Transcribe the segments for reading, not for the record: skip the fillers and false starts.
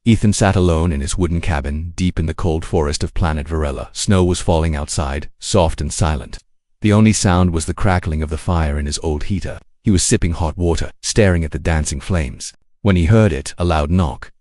Ethan sat alone in his wooden cabin, deep in the cold forest of planet Varela. Snow was falling outside, soft and silent. The only sound was the crackling of the fire in his old heater. He was sipping hot water, staring at the dancing flames, when he heard it, a loud knock.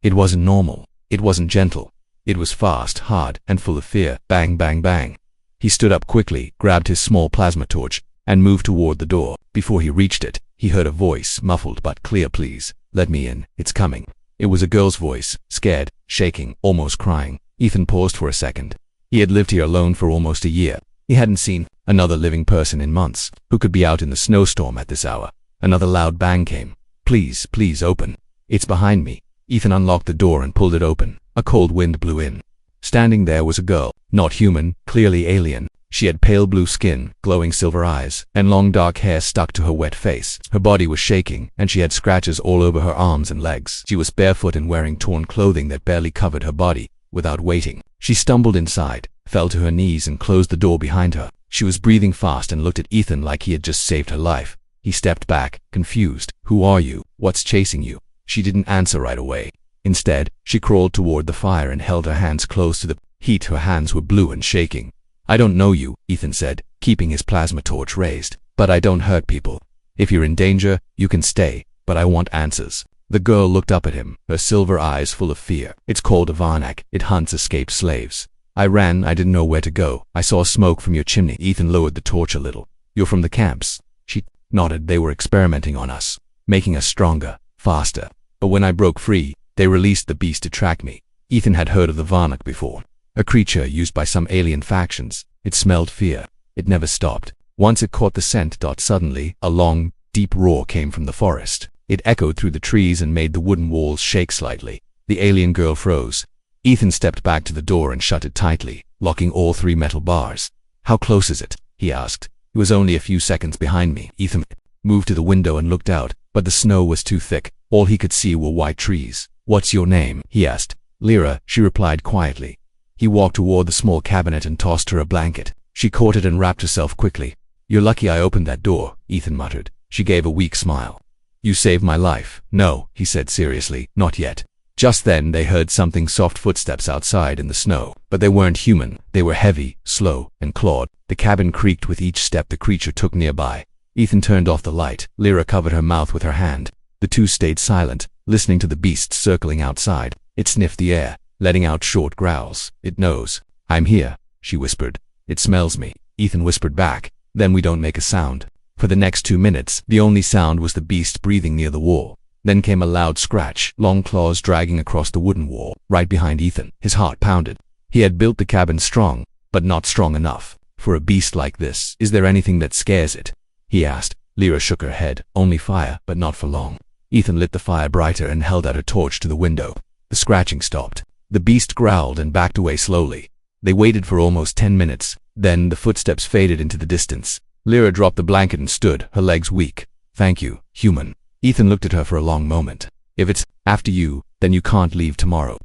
It wasn't normal. It wasn't gentle. It was fast, hard, and full of fear. Bang, bang, bang. He stood up quickly, grabbed his small plasma torch, and moved toward the door. Before he reached it, he heard a voice, muffled but clear. "Please, let me in. It's coming." It was a girl's voice, scared, shaking, almost crying. Ethan paused for a second. He had lived here alone for almost a year. He hadn't seen another living person in months. Who could be out in the snowstorm at this hour? Another loud bang came. "Please, please open. It's behind me." Ethan unlocked the door and pulled it open. A cold wind blew in. Standing there was a girl, not human, clearly alien. She had pale blue skin, glowing silver eyes, and long dark hair stuck to her wet face. Her body was shaking, and she had scratches all over her arms and legs. She was barefoot and wearing torn clothing that barely covered her body. Without waiting, she stumbled inside, fell to her knees and closed the door behind her. She was breathing fast and looked at Ethan like he had just saved her life. He stepped back, confused. "Who are you? What's chasing you?" She didn't answer right away. Instead, she crawled toward the fire and held her hands close to the heat. Her hands were blue and shaking. "I don't know you," Ethan said, keeping his plasma torch raised. "But I don't hurt people. If you're in danger, you can stay, but I want answers." The girl looked up at him, her silver eyes full of fear. "It's called a Varnak. It hunts escaped slaves. I ran, I didn't know where to go. I saw smoke from your chimney." Ethan lowered the torch a little. "You're from the camps?" She nodded. "They were experimenting on us, making us stronger, faster. But when I broke free, they released the beast to track me." Ethan had heard of the Varnak before. A creature used by some alien factions. It smelled fear. It never stopped. Once it caught the scent. Suddenly, a long, deep roar came from the forest. It echoed through the trees and made the wooden walls shake slightly. The alien girl froze. Ethan stepped back to the door and shut it tightly, locking all 3 metal bars. "How close is it?" he asked. "It was only a few seconds behind me." Ethan moved to the window and looked out, but the snow was too thick. All he could see were white trees. "What's your name?" he asked. "Lyra," she replied quietly. He walked toward the small cabinet and tossed her a blanket. She caught it and wrapped herself quickly. "You're lucky I opened that door," Ethan muttered. She gave a weak smile. "You saved my life." "No," he said seriously, "not yet." Just then they heard something soft footsteps outside in the snow. But they weren't human. They were heavy, slow, and clawed. The cabin creaked with each step the creature took nearby. Ethan turned off the light. Lyra covered her mouth with her hand. The two stayed silent, listening to the beast circling outside. It sniffed the air, letting out short growls. "It knows. I'm here," she whispered. "It smells me," Ethan whispered back. "Then we don't make a sound." For the next 2 minutes, the only sound was the beast breathing near the wall. Then came a loud scratch, long claws dragging across the wooden wall, right behind Ethan. His heart pounded. He had built the cabin strong, but not strong enough for a beast like this. "Is there anything that scares it?" he asked. Lyra shook her head. "Only fire, but not for long." Ethan lit the fire brighter and held out a torch to the window. The scratching stopped. The beast growled and backed away slowly. They waited for almost 10 minutes. Then the footsteps faded into the distance. Lyra dropped the blanket and stood, her legs weak. "Thank you, human." Ethan looked at her for a long moment. "If it's after you, then you can't leave tomorrow."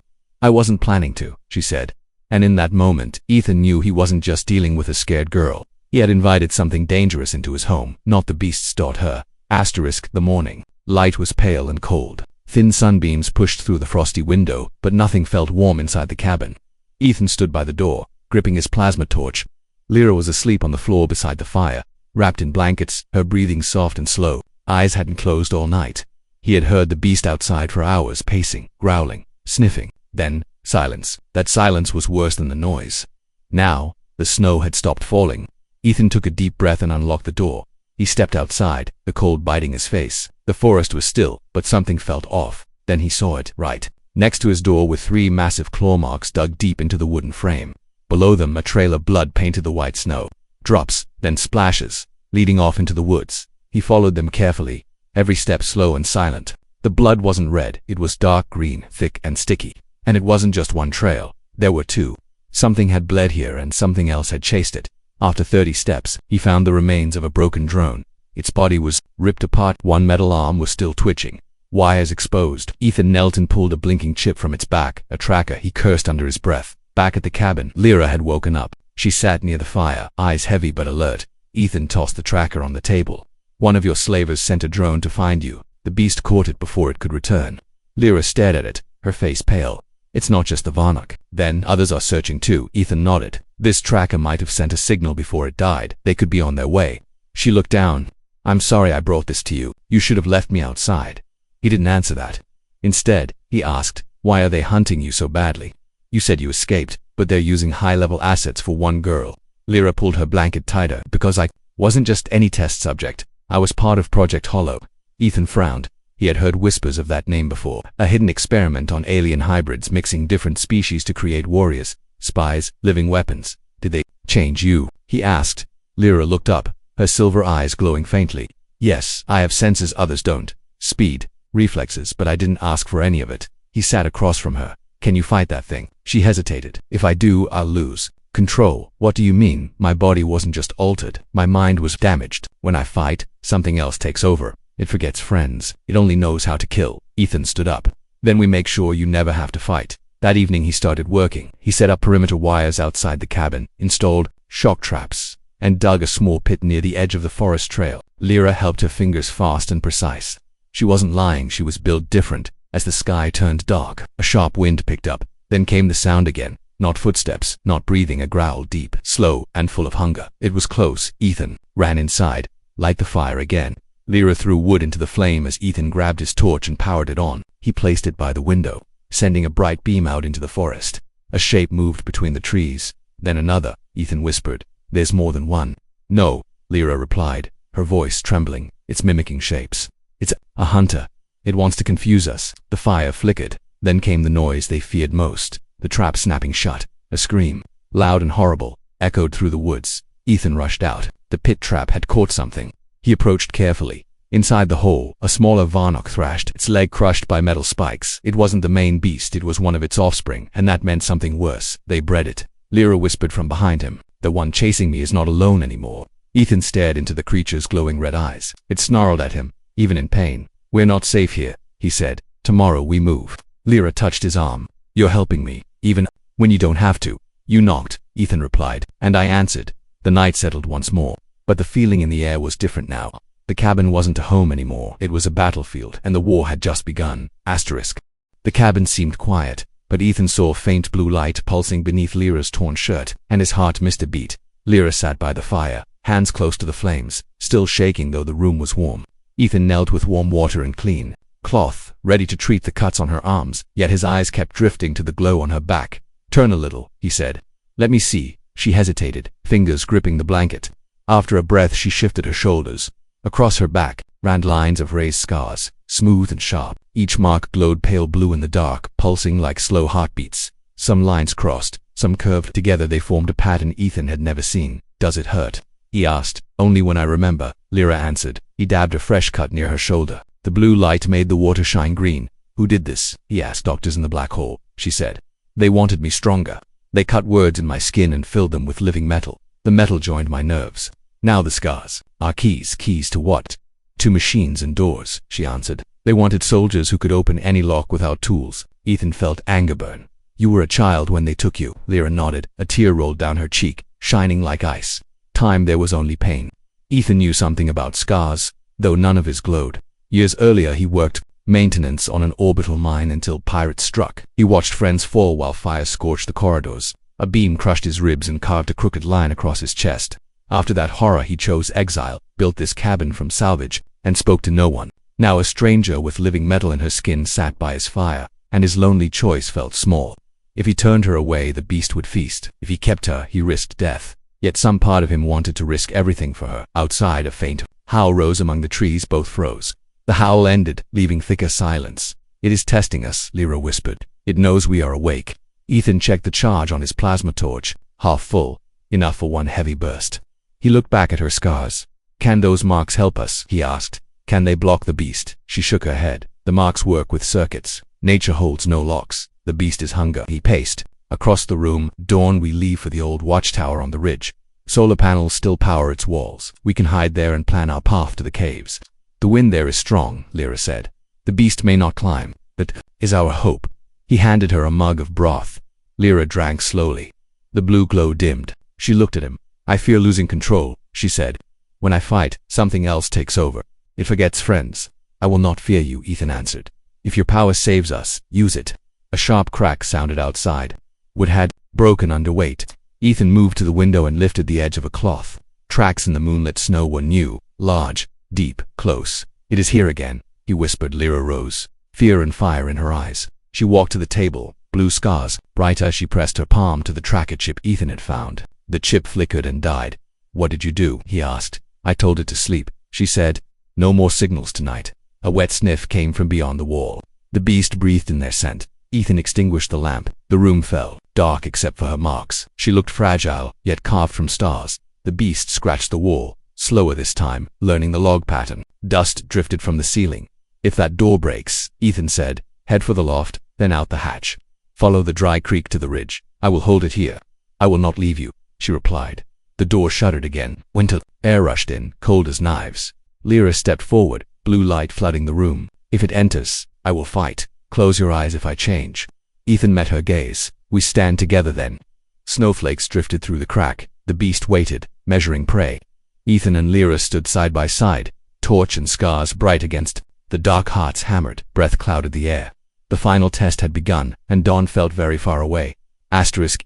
"I wasn't planning to," she said. And in that moment, Ethan knew he wasn't just dealing with a scared girl. He had invited something dangerous into his home. Not the beasts. Her. The morning. Light was pale and cold. Thin sunbeams pushed through the frosty window, but nothing felt warm inside the cabin. Ethan stood by the door, gripping his plasma torch. Lyra was asleep on the floor beside the fire, wrapped in blankets, her breathing soft and slow. Eyes hadn't closed all night. He had heard the beast outside for hours, pacing, growling, sniffing. Then, silence. That silence was worse than the noise. Now, the snow had stopped falling. Ethan took a deep breath and unlocked the door. He stepped outside, the cold biting his face. The forest was still, but something felt off. Then he saw it, right next to his door, with 3 massive claw marks dug deep into the wooden frame. Below them, a trail of blood painted the white snow. Drops, then splashes, leading off into the woods. He followed them carefully, every step slow and silent. The blood wasn't red, it was dark green, thick and sticky. And it wasn't just one trail. There were 2. Something had bled here and something else had chased it. After 30 steps, he found the remains of a broken drone. Its body was ripped apart. One metal arm was still twitching, wires exposed. Ethan knelt and pulled a blinking chip from its back, a tracker. He cursed under his breath. Back at the cabin, Lyra had woken up. She sat near the fire, eyes heavy but alert. Ethan tossed the tracker on the table. "One of your slavers sent a drone to find you. The beast caught it before it could return." Lyra stared at it, her face pale. It's not just the Varnock. Then others are searching too. Ethan nodded. This tracker might have sent a signal before it died. They could be on their way. She looked down. I'm sorry I brought this to you. You should have left me outside. He didn't answer that. Instead, he asked, why are they hunting you so badly? You said you escaped, but they're using high-level assets for one girl. Lyra pulled her blanket tighter. Because I wasn't just any test subject. I was part of Project Hollow. Ethan frowned. He had heard whispers of that name before. A hidden experiment on alien hybrids mixing different species to create warriors, spies, living weapons. Did they change you? He asked. Lyra looked up, her silver eyes glowing faintly. Yes, I have senses others don't. Speed, reflexes, but I didn't ask for any of it. He sat across from her. Can you fight that thing? She hesitated. If I do, I'll lose. Control. What do you mean? My body wasn't just altered. My mind was damaged. When I fight, something else takes over. It forgets friends. It only knows how to kill. Ethan stood up. Then we make sure you never have to fight. That evening he started working. He set up perimeter wires outside the cabin, installed shock traps, and dug a small pit near the edge of the forest trail. Lyra helped her fingers fast and precise. She wasn't lying. She was built different. As the sky turned dark, a sharp wind picked up. Then came the sound again. Not footsteps, not breathing, a growl deep, slow, and full of hunger. It was close. Ethan ran inside. Light the fire again. Lyra threw wood into the flame as Ethan grabbed his torch and powered it on. He placed it by the window, sending a bright beam out into the forest. A shape moved between the trees. Then another. Ethan whispered, "There's more than one." "No," Lyra replied, her voice trembling. "It's mimicking shapes. It's a hunter. It wants to confuse us." The fire flickered. Then came the noise they feared most. The trap snapping shut. A scream, loud and horrible, echoed through the woods. Ethan rushed out. The pit trap had caught something. He approached carefully. Inside the hole, a smaller Varnock thrashed, its leg crushed by metal spikes. It wasn't the main beast, it was one of its offspring, and that meant something worse. They bred it. Lyra whispered from behind him, "The one chasing me is not alone anymore." Ethan stared into the creature's glowing red eyes. It snarled at him, even in pain. "We're not safe here," he said. "Tomorrow we move." Lyra touched his arm. "You're helping me, even when you don't have to." "You knocked," Ethan replied, and I answered. The night settled once more. But the feeling in the air was different now. The cabin wasn't a home anymore. It was a battlefield, and the war had just begun. Asterisk. The cabin seemed quiet, but Ethan saw faint blue light pulsing beneath Lyra's torn shirt, and his heart missed a beat. Lyra sat by the fire, hands close to the flames, still shaking though the room was warm. Ethan knelt with warm water and clean cloth, ready to treat the cuts on her arms, yet his eyes kept drifting to the glow on her back. "Turn a little," he said. "Let me see." She hesitated, fingers gripping the blanket. After a breath, she shifted her shoulders. Across her back ran lines of raised scars, smooth and sharp. Each mark glowed pale blue in the dark, pulsing like slow heartbeats. Some lines crossed, some curved. Together they formed a pattern Ethan had never seen. "Does it hurt?" he asked. "Only when I remember," Lyra answered. He dabbed a fresh cut near her shoulder. The blue light made the water shine green. "Who did this?" he asked. "Doctors in the black hole," she said. "They wanted me stronger. They cut words in my skin and filled them with living metal. The metal joined my nerves. Now the scars are keys. Keys to what?" "To machines and doors," she answered. "They wanted soldiers who could open any lock without tools." Ethan felt anger burn. "You were a child when they took you." Lyra nodded. A tear rolled down her cheek, shining like ice. Time there was only pain. Ethan knew something about scars, though none of his glowed. Years earlier he worked maintenance on an orbital mine until pirates struck. He watched friends fall while fire scorched the corridors. A beam crushed his ribs and carved a crooked line across his chest. After that horror he chose exile, built this cabin from salvage, and spoke to no one. Now a stranger with living metal in her skin sat by his fire, and his lonely choice felt small. If he turned her away, the beast would feast. If he kept her, he risked death. Yet some part of him wanted to risk everything for her. Outside, a faint howl rose among the trees. Both froze. The howl ended, leaving thicker silence. "It is testing us," Lyra whispered. "It knows we are awake." Ethan checked the charge on his plasma torch. Half full. Enough for one heavy burst. He looked back at her scars. "Can those marks help us?" he asked. "Can they block the beast?" She shook her head. "The marks work with circuits. Nature holds no locks. The beast is hunger." He paced. Across the room, "Dawn, we leave for the old watchtower on the ridge. Solar panels still power its walls. We can hide there and plan our path to the caves." "The wind there is strong," Lyra said. "The beast may not climb. That is our hope." He handed her a mug of broth. Lyra drank slowly. The blue glow dimmed. She looked at him. "I fear losing control," she said. "When I fight, something else takes over. It forgets friends." "I will not fear you," Ethan answered. "If your power saves us, use it." A sharp crack sounded outside. Wood had broken under weight. Ethan moved to the window and lifted the edge of a cloth. Tracks in the moonlit snow were new, large, deep, close. "It is here again," he whispered. Lyra rose, fear and fire in her eyes. She walked to the table, blue scars, bright as she pressed her palm to the tracker chip Ethan had found. The chip flickered and died. "What did you do?" he asked. "I told it to sleep," she said. "No more signals tonight." A wet sniff came from beyond the wall. The beast breathed in their scent. Ethan extinguished the lamp. The room fell, dark except for her marks. She looked fragile, yet carved from stars. The beast scratched the wall, slower this time, learning the log pattern. Dust drifted from the ceiling. "If that door breaks," Ethan said, "head for the loft, then out the hatch. Follow the dry creek to the ridge. I will hold it here." "I will not leave you," she replied. The door shuddered again. Winter air rushed in, cold as knives. Lyra stepped forward, blue light flooding the room. "If it enters, I will fight. Close your eyes if I change." Ethan met her gaze. "We stand together then." Snowflakes drifted through the crack. The beast waited, measuring prey. Ethan and Lyra stood side by side, torch and scars bright against. The dark hearts hammered, breath clouded the air. The final test had begun, and dawn felt very far away.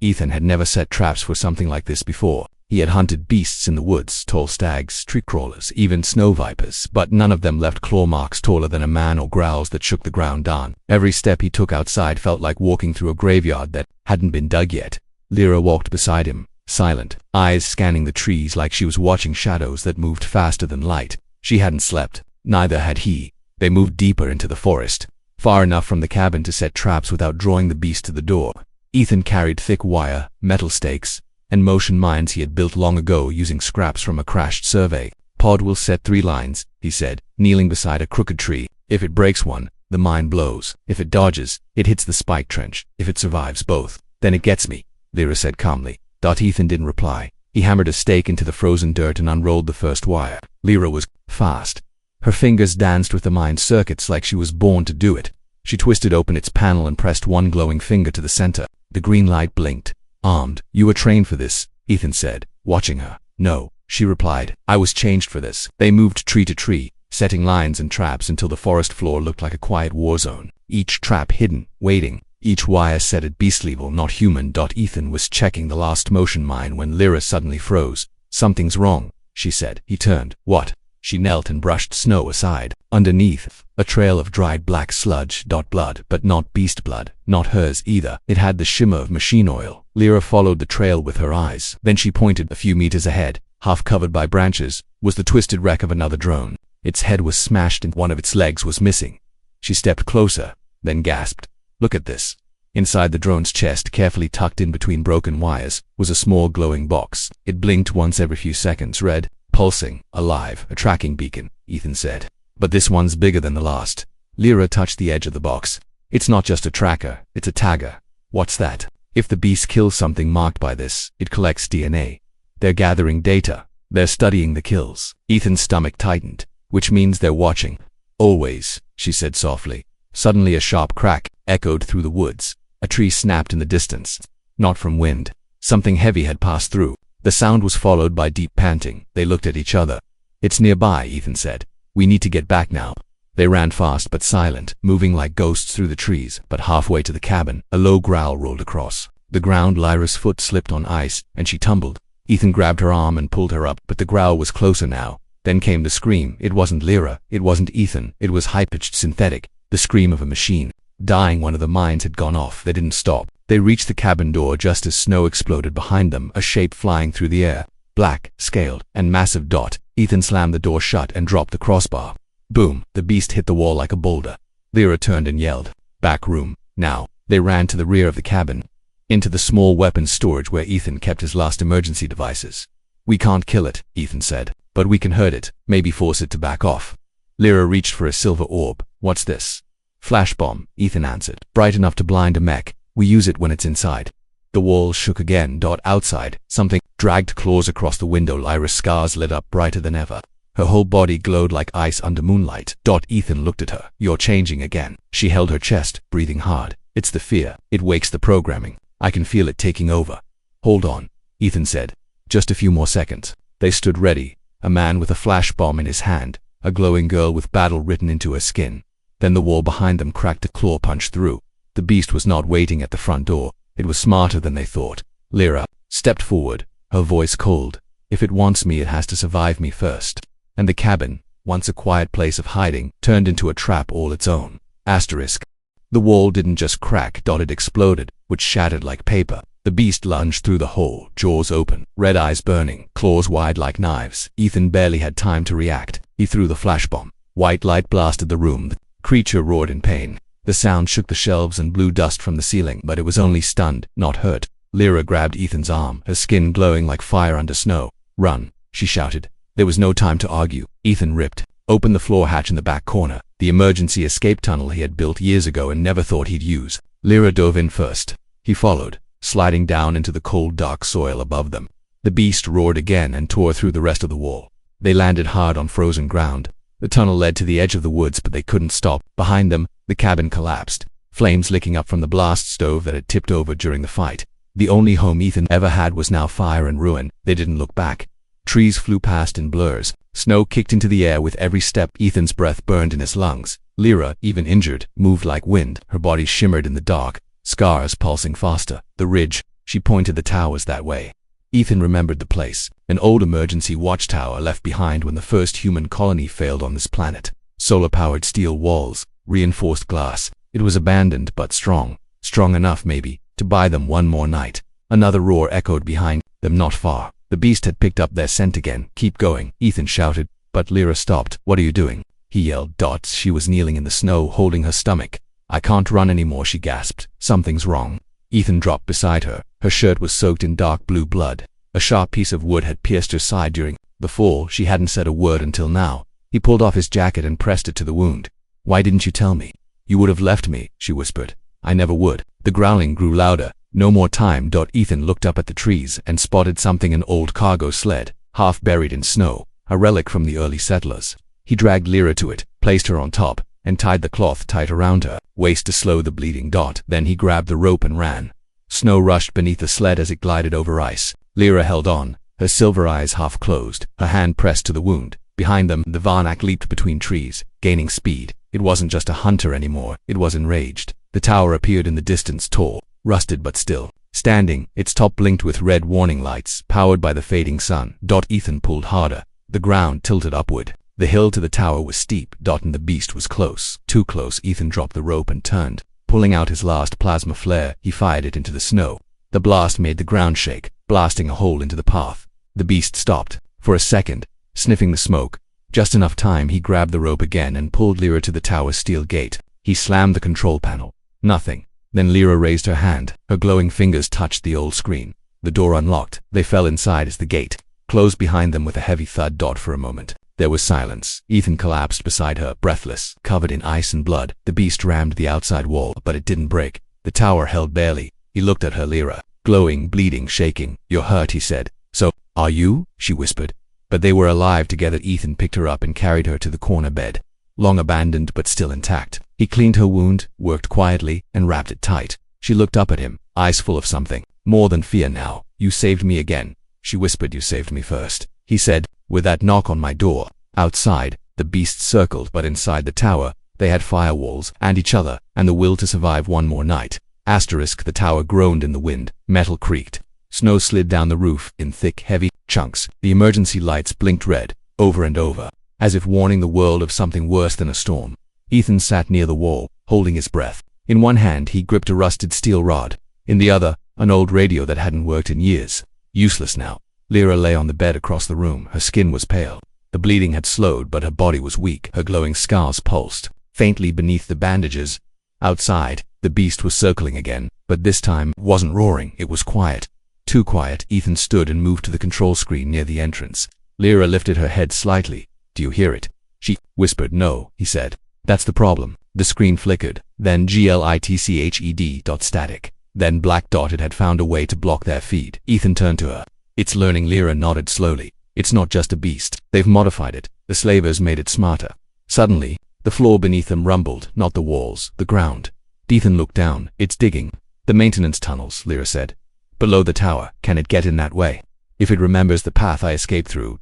Ethan had never set traps for something like this before. He had hunted beasts in the woods, tall stags, tree crawlers, even snow vipers, but none of them left claw marks taller than a man or growls that shook the ground down. Every step he took outside felt like walking through a graveyard that hadn't been dug yet. Lyra walked beside him, silent, eyes scanning the trees like she was watching shadows that moved faster than light. She hadn't slept. Neither had he. They moved deeper into the forest, far enough from the cabin to set traps without drawing the beast to the door. Ethan carried thick wire, metal stakes, and motion mines he had built long ago using scraps from a crashed survey. "Pod will set 3 lines," he said, kneeling beside a crooked tree. "If it breaks one, the mine blows. If it dodges, it hits the spike trench. If it survives both, then it gets me," Lyra said calmly. Ethan didn't reply. He hammered a stake into the frozen dirt and unrolled the first wire. Lyra was fast. Her fingers danced with the mine circuits like she was born to do it. She twisted open its panel and pressed one glowing finger to the center. The green light blinked. "Armed. You were trained for this," Ethan said, watching her. "No," she replied. "I was changed for this." They moved tree to tree, setting lines and traps until the forest floor looked like a quiet war zone. Each trap hidden, waiting. Each wire set at beast level, not human. Ethan was checking the last motion mine when Lyra suddenly froze. "Something's wrong," she said. He turned. "What?" She knelt and brushed snow aside. Underneath, a trail of dried black sludge. Blood, but not beast blood. Not hers either. It had the shimmer of machine oil. Lyra followed the trail with her eyes. Then she pointed. A few meters ahead, half covered by branches, was the twisted wreck of another drone. Its head was smashed and one of its legs was missing. She stepped closer, then gasped. "Look at this." Inside the drone's chest, carefully tucked in between broken wires, was a small glowing box. It blinked once every few seconds, red, pulsing, alive, a tracking beacon, Ethan said. "But this one's bigger than the last." Lyra touched the edge of the box. "It's not just a tracker, it's a tagger." "What's that?" "If the beast kills something marked by this, it collects DNA. They're gathering data. They're studying the kills." Ethan's stomach tightened. "Which means they're watching." "Always," she said softly. Suddenly a sharp crack echoed through the woods. A tree snapped in the distance. Not from wind. Something heavy had passed through. The sound was followed by deep panting. They looked at each other. "It's nearby," Ethan said. "We need to get back now." They ran fast but silent, moving like ghosts through the trees. But halfway to the cabin, a low growl rolled across the ground. Lyra's foot slipped on ice, and she tumbled. Ethan grabbed her arm and pulled her up, but the growl was closer now. Then came the scream. It wasn't Lyra. It wasn't Ethan. It was high-pitched, synthetic. The scream of a machine. Dying. One of the mines had gone off. They didn't stop. They reached the cabin door just as snow exploded behind them, a shape flying through the air. Black, scaled, and massive. Ethan slammed the door shut and dropped the crossbar. Boom! The beast hit the wall like a boulder. Lyra turned and yelled. "Back room, now." They ran to the rear of the cabin, into the small weapons storage where Ethan kept his last emergency devices. "We can't kill it," Ethan said, "but we can hurt it, maybe force it to back off." Lyra reached for a silver orb. "What's this?" "Flash bomb," Ethan answered. "Bright enough to blind a mech. We use it when it's inside." The walls shook again. Outside, something dragged claws across the window. Lyra's scars lit up brighter than ever. Her whole body glowed like ice under moonlight. Ethan looked at her. "You're changing again." She held her chest, breathing hard. "It's the fear. It wakes the programming. I can feel it taking over." "Hold on," Ethan said. "Just a few more seconds." They stood ready, a man with a flash bomb in his hand, a glowing girl with battle written into her skin. Then the wall behind them cracked. A claw punched through. The beast was not waiting at the front door. It was smarter than they thought. Lyra stepped forward, her voice cold. If it wants me, it has to survive me first. And the cabin, once a quiet place of hiding, turned into a trap all its own. Asterisk. The wall didn't just crack, it exploded, which shattered like paper. The beast lunged through the hole, jaws open, red eyes burning, claws wide like knives. Ethan barely had time to react. He threw the flash bomb. White light blasted the room. The creature roared in pain. The sound shook the shelves and blew dust from the ceiling, but it was only stunned, not hurt. Lyra grabbed Ethan's arm, her skin glowing like fire under snow. "Run," she shouted. There was no time to argue. Ethan ripped open the floor hatch in the back corner, the emergency escape tunnel he had built years ago and never thought he'd use. Lyra dove in first. He followed, sliding down into the cold, dark soil above them. The beast roared again and tore through the rest of the wall. They landed hard on frozen ground. The tunnel led to the edge of the woods, but they couldn't stop. Behind them, the cabin collapsed, flames licking up from the blast stove that had tipped over during the fight. The only home Ethan ever had was now fire and ruin. They didn't look back. Trees flew past in blurs. Snow kicked into the air with every step. Ethan's breath burned in his lungs. Lyra, even injured, moved like wind. Her body shimmered in the dark, scars pulsing faster. The ridge, she pointed the towers that way. Ethan remembered the place, an old emergency watchtower left behind when the first human colony failed on this planet. Solar-powered steel walls, reinforced glass. It was abandoned but strong enough maybe, to buy them one more night. Another roar echoed behind them not far. The beast had picked up their scent again. "Keep going," Ethan shouted, but Lyra stopped. "What are you doing?" he yelled. She was kneeling in the snow, holding her stomach. "I can't run anymore," she gasped. "Something's wrong." Ethan dropped beside her. Her shirt was soaked in dark blue blood. A sharp piece of wood had pierced her side during the fall. She hadn't said a word until now. He pulled off his jacket and pressed it to the wound. "Why didn't you tell me?" "You would have left me," she whispered. "I never would." The growling grew louder. "No more time." Ethan looked up at the trees and spotted something, an old cargo sled, half buried in snow, a relic from the early settlers. He dragged Lyra to it, placed her on top, and tied the cloth tight around her waist to slow the bleeding. Then he grabbed the rope and ran. Snow rushed beneath the sled as it glided over ice. Lyra held on, her silver eyes half closed, her hand pressed to the wound. Behind them, the Varnak leaped between trees, gaining speed. It wasn't just a hunter anymore, it was enraged. The tower appeared in the distance, tall, rusted but still standing. Its top blinked with red warning lights, powered by the fading sun. Ethan pulled harder. The ground tilted upward. The hill to the tower was steep. And the beast was close. Too close. Ethan dropped the rope and turned. Pulling out his last plasma flare, he fired it into the snow. The blast made the ground shake, blasting a hole into the path. The beast stopped, for a second, sniffing the smoke. Just enough time. He grabbed the rope again and pulled Lyra to the tower's steel gate. He slammed the control panel. Nothing. Then Lyra raised her hand. Her glowing fingers touched the old screen. The door unlocked. They fell inside as the gate closed behind them with a heavy thud. For a moment, there was silence. Ethan collapsed beside her, breathless, covered in ice and blood. The beast rammed the outside wall, but it didn't break. The tower held barely. He looked at her, Lyra, glowing, bleeding, shaking. "You're hurt," he said. "So, are you?" she whispered. But they were alive together. Ethan picked her up and carried her to the corner bed. Long abandoned but still intact. He cleaned her wound, worked quietly, and wrapped it tight. She looked up at him, eyes full of something more than fear now. "You saved me again," she whispered. "You saved me first," he said, with that knock on my door. Outside, the beasts circled, but inside the tower, they had firewalls and each other, and the will to survive one more night. Asterisk. The tower groaned in the wind. Metal creaked. Snow slid down the roof in thick, heavy chunks. The emergency lights blinked red, over and over, as if warning the world of something worse than a storm. Ethan sat near the wall, holding his breath. In one hand, he gripped a rusted steel rod. In the other, an old radio that hadn't worked in years. Useless now. Lyra lay on the bed across the room. Her skin was pale. The bleeding had slowed, but her body was weak. Her glowing scars pulsed faintly beneath the bandages. Outside, the beast was circling again, but this time it wasn't roaring. It was quiet. Too quiet. Ethan stood and moved to the control screen near the entrance. Lyra lifted her head slightly. "Do you hear it?" She whispered. "No," he said. "That's the problem." The screen flickered, then glitched. Static. Then black. It had found a way to block their feed. Ethan turned to her. "It's learning." Lyra nodded slowly. "It's not just a beast. They've modified it. The slavers made it smarter." Suddenly, the floor beneath them rumbled, not the walls, the ground. Ethan looked down. "It's digging. The maintenance tunnels," Lyra said. "Below the tower. Can it get in that way?" "If it remembers the path I escaped through.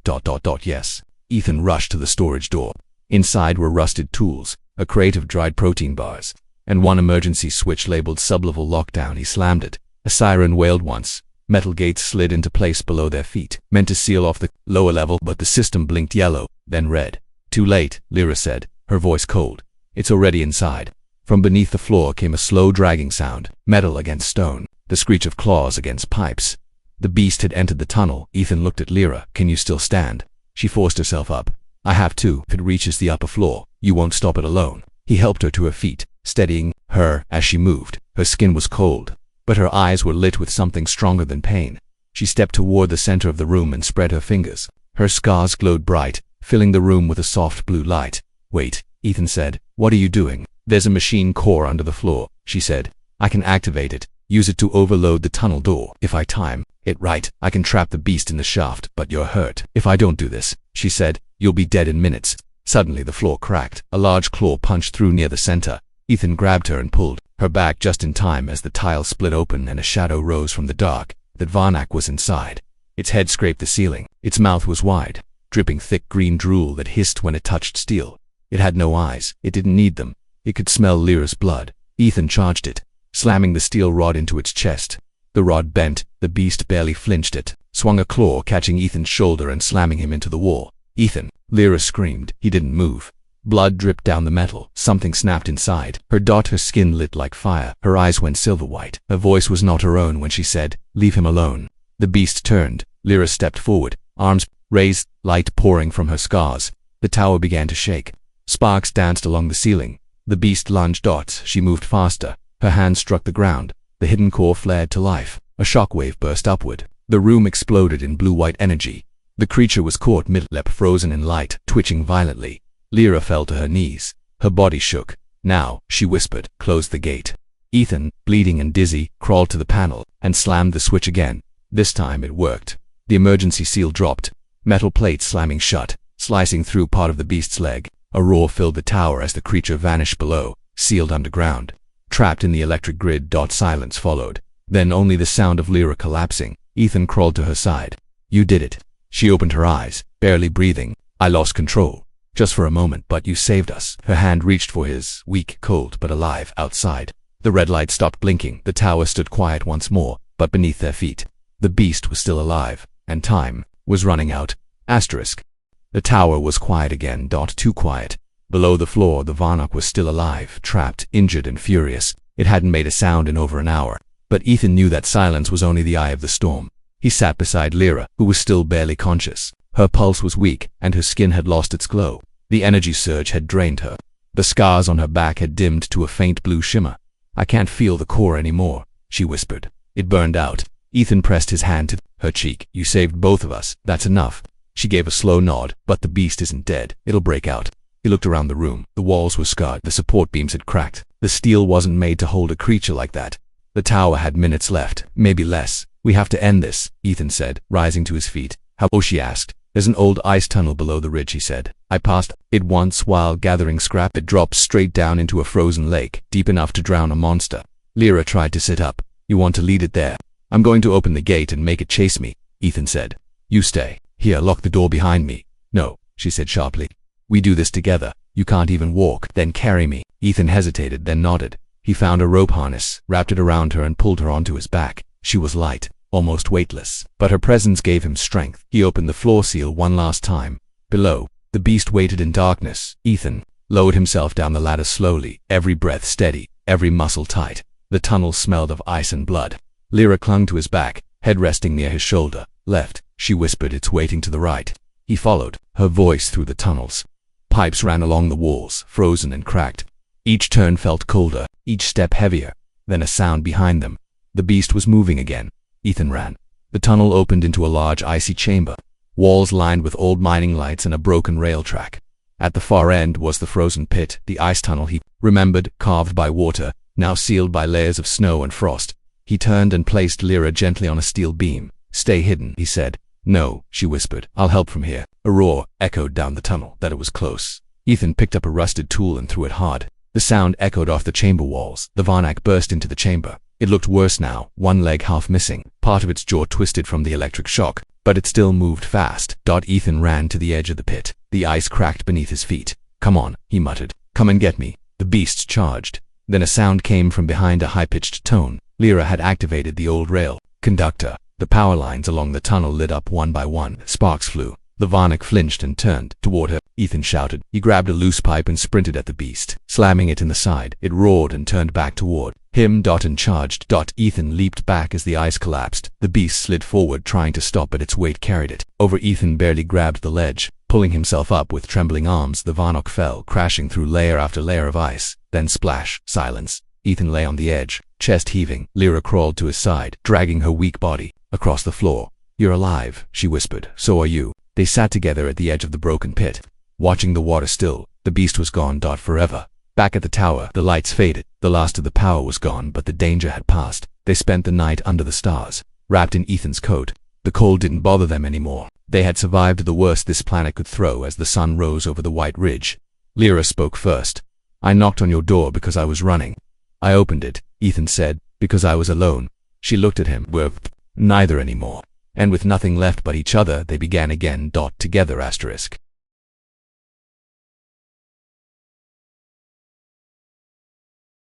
Yes." Ethan rushed to the storage door. Inside were rusted tools, a crate of dried protein bars, and one emergency switch labeled sublevel lockdown. He slammed it. A siren wailed once. Metal gates slid into place below their feet, meant to seal off the lower level, but the system blinked yellow, then red. Too late, Lyra said, her voice cold. It's already inside. From beneath the floor came a slow dragging sound, metal against stone, the screech of claws against pipes. The beast had entered the tunnel. Ethan looked at Lyra. Can you still stand? She forced herself up. I have to. If it reaches the upper floor, you won't stop it alone. He helped her to her feet, steadying her as she moved. Her skin was cold, but her eyes were lit with something stronger than pain. She stepped toward the center of the room and spread her fingers. Her scars glowed bright, filling the room with a soft blue light. Wait, Ethan said. What are you doing? There's a machine core under the floor, she said. I can activate it. Use it to overload the tunnel door. If I time it right, I can trap the beast in the shaft, but you're hurt. If I don't do this, she said, you'll be dead in minutes. Suddenly the floor cracked. A large claw punched through near the center. Ethan grabbed her and pulled her back just in time as the tile split open and a shadow rose from the dark. That Varnak was inside. Its head scraped the ceiling. Its mouth was wide, dripping thick green drool that hissed when it touched steel. It had no eyes. It didn't need them. It could smell Lyra's blood. Ethan charged it, slamming the steel rod into its chest. The rod bent. The beast barely flinched. It swung a claw, catching Ethan's shoulder and slamming him into the wall. Ethan! Lyra screamed. He didn't move. Blood dripped down the metal. Something snapped inside. Her skin lit like fire. Her eyes went silver white. Her voice was not her own when she said, leave him alone. The beast turned. Lyra stepped forward, arms raised, light pouring from her scars. The tower began to shake. Sparks danced along the ceiling. The beast lunged. She moved faster. Her hand struck the ground. The hidden core flared to life. A shockwave burst upward. The room exploded in blue-white energy. The creature was caught mid-lep, frozen in light, twitching violently. Lyra fell to her knees. Her body shook. Now, she whispered, close the gate. Ethan, bleeding and dizzy, crawled to the panel and slammed the switch again. This time it worked. The emergency seal dropped. Metal plates slamming shut, slicing through part of the beast's leg. A roar filled the tower as the creature vanished below, sealed underground. Trapped in the electric grid. Silence followed. Then only the sound of Lyra collapsing. Ethan crawled to her side. You did it. She opened her eyes, barely breathing. I lost control. Just for a moment, but you saved us. Her hand reached for his, weak, cold, but alive, outside. The red light stopped blinking. The tower stood quiet once more, but beneath their feet, the beast was still alive, and time was running out. Asterisk. The tower was quiet again. Too quiet. Below the floor, the Varnak was still alive, trapped, injured, and furious. It hadn't made a sound in over an hour, but Ethan knew that silence was only the eye of the storm. He sat beside Lyra, who was still barely conscious. Her pulse was weak, and her skin had lost its glow. The energy surge had drained her. The scars on her back had dimmed to a faint blue shimmer. I can't feel the core anymore, she whispered. It burned out. Ethan pressed his hand to her cheek. You saved both of us. That's enough. She gave a slow nod. But the beast isn't dead. It'll break out. He looked around the room. The walls were scarred. The support beams had cracked. The steel wasn't made to hold a creature like that. The tower had minutes left, maybe less. We have to end this, Ethan said, rising to his feet. How? Oh, she asked. There's an old ice tunnel below the ridge, he said. I passed it once while gathering scrap. It drops straight down into a frozen lake, deep enough to drown a monster. Lyra tried to sit up. You want to lead it there? I'm going to open the gate and make it chase me, Ethan said. You stay. Here, lock the door behind me. No, she said sharply. We do this together. You can't even walk. Then carry me. Ethan hesitated, then nodded. He found a rope harness, wrapped it around her and pulled her onto his back. She was light, almost weightless, but her presence gave him strength. He opened the floor seal one last time. Below, the beast waited in darkness. Ethan lowered himself down the ladder slowly, every breath steady, every muscle tight. The tunnel smelled of ice and blood. Lyra clung to his back, head resting near his shoulder. Left, she whispered, it's waiting to the right. He followed, her voice through the tunnels. Pipes ran along the walls, frozen and cracked. Each turn felt colder, each step heavier. Then a sound behind them. The beast was moving again. Ethan ran. The tunnel opened into a large icy chamber, walls lined with old mining lights and a broken rail track. At the far end was the frozen pit, the ice tunnel he remembered, carved by water, now sealed by layers of snow and frost. He turned and placed Lyra gently on a steel beam. Stay hidden, he said. No, she whispered. I'll help from here. A roar echoed down the tunnel, that it was close. Ethan picked up a rusted tool and threw it hard. The sound echoed off the chamber walls. The Varnak burst into the chamber. It looked worse now, one leg half missing, part of its jaw twisted from the electric shock, but it still moved fast. Ethan ran to the edge of the pit. The ice cracked beneath his feet. Come on, he muttered. Come and get me. The beast charged. Then a sound came from behind a high-pitched tone. Lyra had activated the old rail conductor. The power lines along the tunnel lit up one by one. Sparks flew. The Varnock flinched and turned toward her. Ethan shouted. He grabbed a loose pipe and sprinted at the beast, slamming it in the side. It roared and turned back toward him. And charged. Ethan leaped back as the ice collapsed. The beast slid forward, trying to stop, but its weight carried it over. Ethan barely grabbed the ledge. Pulling himself up with trembling arms, the Varnock fell, crashing through layer after layer of ice. Then splash. Silence. Ethan lay on the edge, chest heaving. Lyra crawled to his side, dragging her weak body across the floor. "You're alive," she whispered. "So are you." They sat together at the edge of the broken pit, watching the water still. The beast was gone. Forever. Back at the tower, the lights faded. The last of the power was gone, but the danger had passed. They spent the night under the stars, wrapped in Ethan's coat. The cold didn't bother them anymore. They had survived the worst this planet could throw as the sun rose over the white ridge. Lyra spoke first. "I knocked on your door because I was running. I opened it," Ethan said, "because I was alone." She looked at him. "We're neither anymore." And with nothing left but each other, they began again. Together.